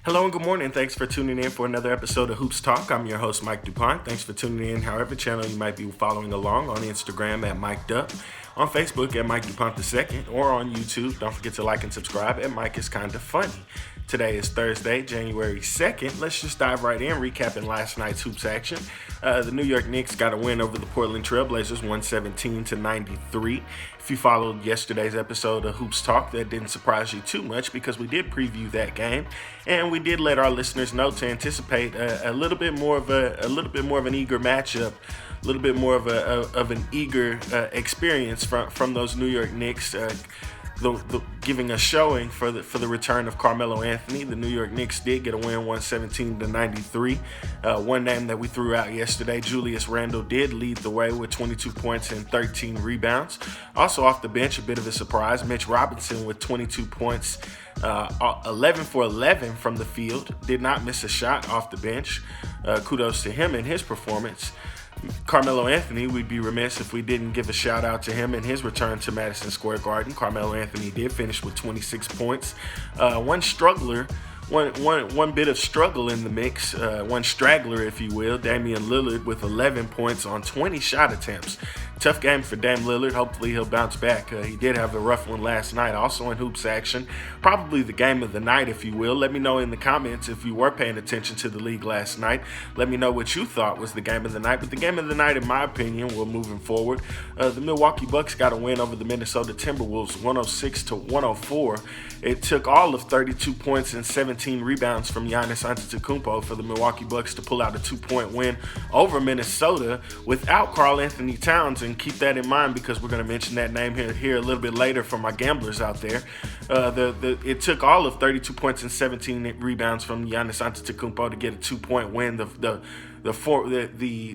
Hello and good morning. Thanks for tuning in for another episode of Hoops Talk. I'm your host, Mike DuPont. Thanks for tuning in, however channel you might be following along, on Instagram at Mike Dup, on Facebook at Mike DuPont II, or on YouTube. Don't forget to like and subscribe at Mike is Kinda Funny. Today is Thursday, January 2nd. Let's just dive right in, recapping last night's hoops action. The New York Knicks got a win over the Portland Trail Blazers, 117-93. If you followed yesterday's episode of Hoops Talk, that didn't surprise you too much because we did preview that game, and we did let our listeners know to anticipate a little bit more of an eager matchup, a little bit more of an eager experience from those New York Knicks. Giving a showing for the return of Carmelo Anthony. The New York Knicks did get a win, 117-93. One name that we threw out yesterday, Julius Randle, did lead the way with 22 points and 13 rebounds. Also off the bench, a bit of a surprise, Mitch Robinson with 22 points, 11 for 11 from the field. Did not miss a shot off the bench. Kudos to him and his performance. Carmelo Anthony, we'd be remiss if we didn't give a shout out to him in his return to Madison Square Garden. Carmelo Anthony did finish with 26 points. One bit of struggle in the mix, one straggler, if you will, Damian Lillard with 11 points on 20 shot attempts. Tough game for Dame Lillard. Hopefully he'll bounce back. He did have a rough one last night, also in hoops action. Probably the game of the night, if you will. Let me know in the comments if you were paying attention to the league last night. Let me know what you thought was the game of the night. But the game of the night, in my opinion, we're moving forward. The Milwaukee Bucks got a win over the Minnesota Timberwolves, 106-104. It took all of 32 points and 17 rebounds from Giannis Antetokounmpo for the Milwaukee Bucks to pull out a 2-point win over Minnesota without Karl Anthony Towns. And keep that in mind because we're going to mention that name here a little bit later for my gamblers out there. It took all of 32 points and 17 rebounds from Giannis Antetokounmpo to get a 2-point win. The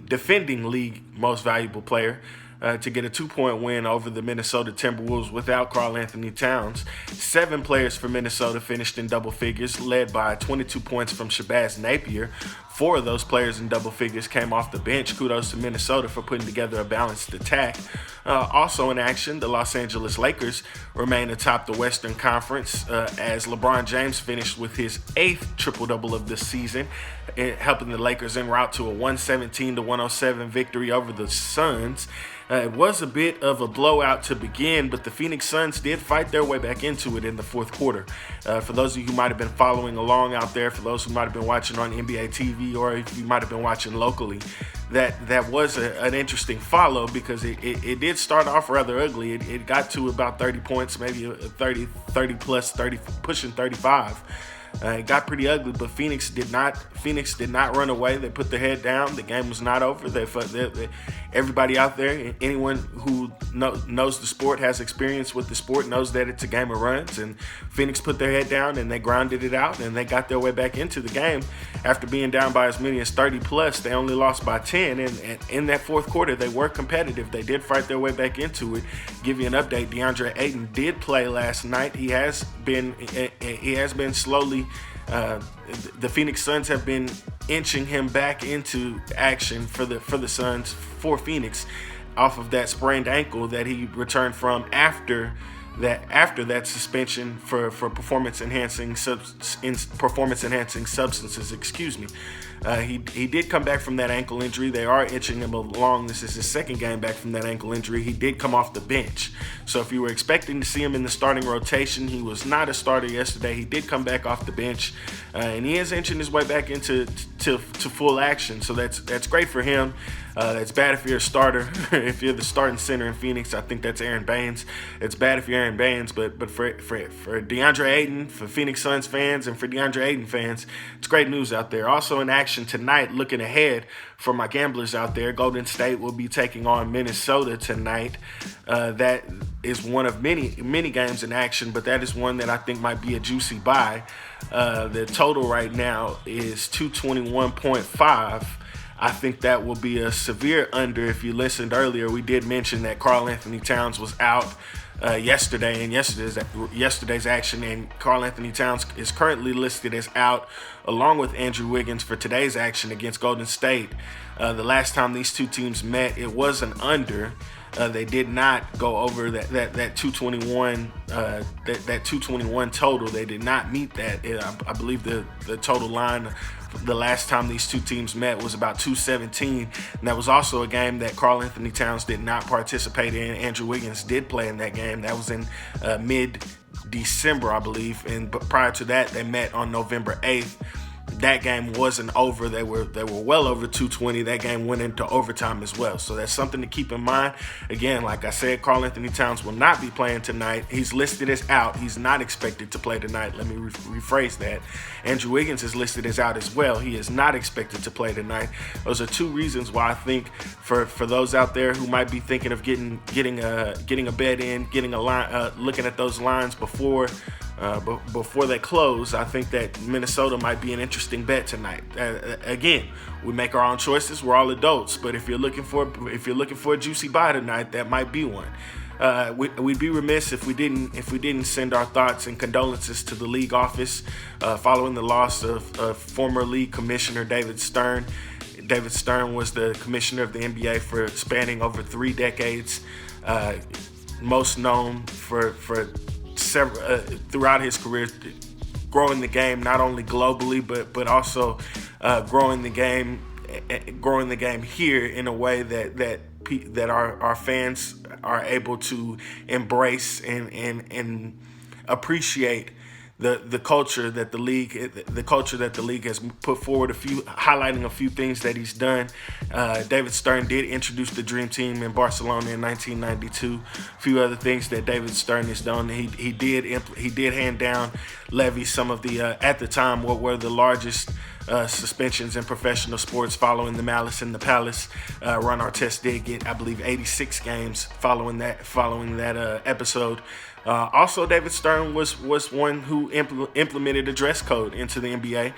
defending league most valuable player. To get a 2-point win over the Minnesota Timberwolves without Karl Anthony Towns. 7 players for Minnesota finished in double figures, led by 22 points from Shabazz Napier. 4 of those players in double figures came off the bench. Kudos to Minnesota for putting together a balanced attack. Also in action, the Los Angeles Lakers remain atop the Western Conference as LeBron James finished with his 8th triple-double of the season, helping the Lakers en route to a 117-107 victory over the Suns. It was a bit of a blowout to begin, but the Phoenix Suns did fight their way back into it in the fourth quarter. For those of you who might have been following along out there, for those who might have been watching on NBA TV, or if you might have been watching locally, that was an interesting follow because it did start off rather ugly. It got to about 30 points, maybe 30 plus, 30 pushing 35. It got pretty ugly, but Phoenix did not run away. They put their head down. The game was not over. Everybody out there, anyone who knows the sport, has experience with the sport, knows that it's a game of runs. And Phoenix put their head down and they grounded it out and they got their way back into the game. After being down by as many as 30 plus, they only lost by 10. And in that fourth quarter, they were competitive. They did fight their way back into it. Give you an update: DeAndre Ayton did play last night. He has been slowly. The Phoenix Suns have been inching him back into action for the Suns, for Phoenix, off of that sprained ankle that he returned from after that suspension for performance enhancing substances. Excuse me. He did come back from that ankle injury. They are inching him along. This is his second game back from that ankle injury. He did come off the bench. So if you were expecting to see him in the starting rotation, he was not a starter yesterday. He did come back off the bench, and he is inching his way back into full action. So that's great for him. It's bad if you're a starter. If you're the starting center in Phoenix, I think that's Aaron Baines. It's bad if you're Aaron Baines, but for DeAndre Ayton, for Phoenix Suns fans, and for DeAndre Ayton fans, it's great news out there. Also in action tonight, looking ahead for my gamblers out there, Golden State will be taking on Minnesota tonight. That is one of many games in action, but that is one that I think might be a juicy buy. The total right now is 221.5. I think that will be a severe under. If you listened earlier, we did mention that Karl Anthony Towns was out yesterday in yesterday's action, and Karl Anthony Towns is currently listed as out along with Andrew Wiggins for today's action against Golden State. The last time these two teams met, it was an under. They did not go over that 221 that 221 total. They did not meet that. I believe the total line the last time these two teams met was about 217, and that was also a game that Karl Anthony Towns did not participate in. Andrew Wiggins did play in that game. That was in mid-December, I believe, and but prior to that, they met on November 8th. That game wasn't over. They were well over 220. That game went into overtime as well. So that's something to keep in mind. Again, like I said, Karl Anthony Towns will not be playing tonight. He's listed as out. He's not expected to play tonight. Let me rephrase that. Andrew Wiggins is listed as out as well. He is not expected to play tonight. Those are two reasons why I think for those out there who might be thinking of getting a bet in, getting a line, looking at those lines before they close, I think that Minnesota might be an interesting bet tonight. Again, we make our own choices. We're all adults, but if you're looking for a juicy buy tonight, that might be one. We'd be remiss if we didn't send our thoughts and condolences to the league office following the loss of former league commissioner David Stern. David Stern was the commissioner of the NBA for spanning over 3 decades, most known for several throughout his career, growing the game not only globally but also growing the game here in a way that our fans are able to embrace and appreciate the culture that the league has put forward, highlighting a few things that he's done. David Stern did introduce the Dream Team in Barcelona in 1992. A few other things that David Stern has done. He did hand down levy some of the at the time what were the largest suspensions in professional sports following the Malice in the Palace. Ron Artest did get, I believe, 86 games following that episode. Also, David Stern was one who implemented a dress code into the NBA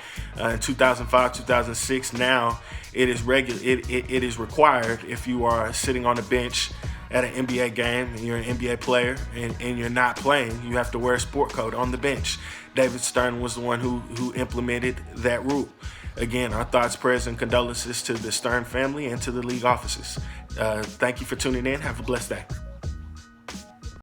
in 2005, 2006. Now it is it is required if you are sitting on the bench at an NBA game and you're an NBA player and you're not playing, you have to wear a sport coat on the bench. David Stern was the one who implemented that rule. Again, our thoughts, prayers, and condolences to the Stern family and to the league offices. Thank you for tuning in. Have a blessed day.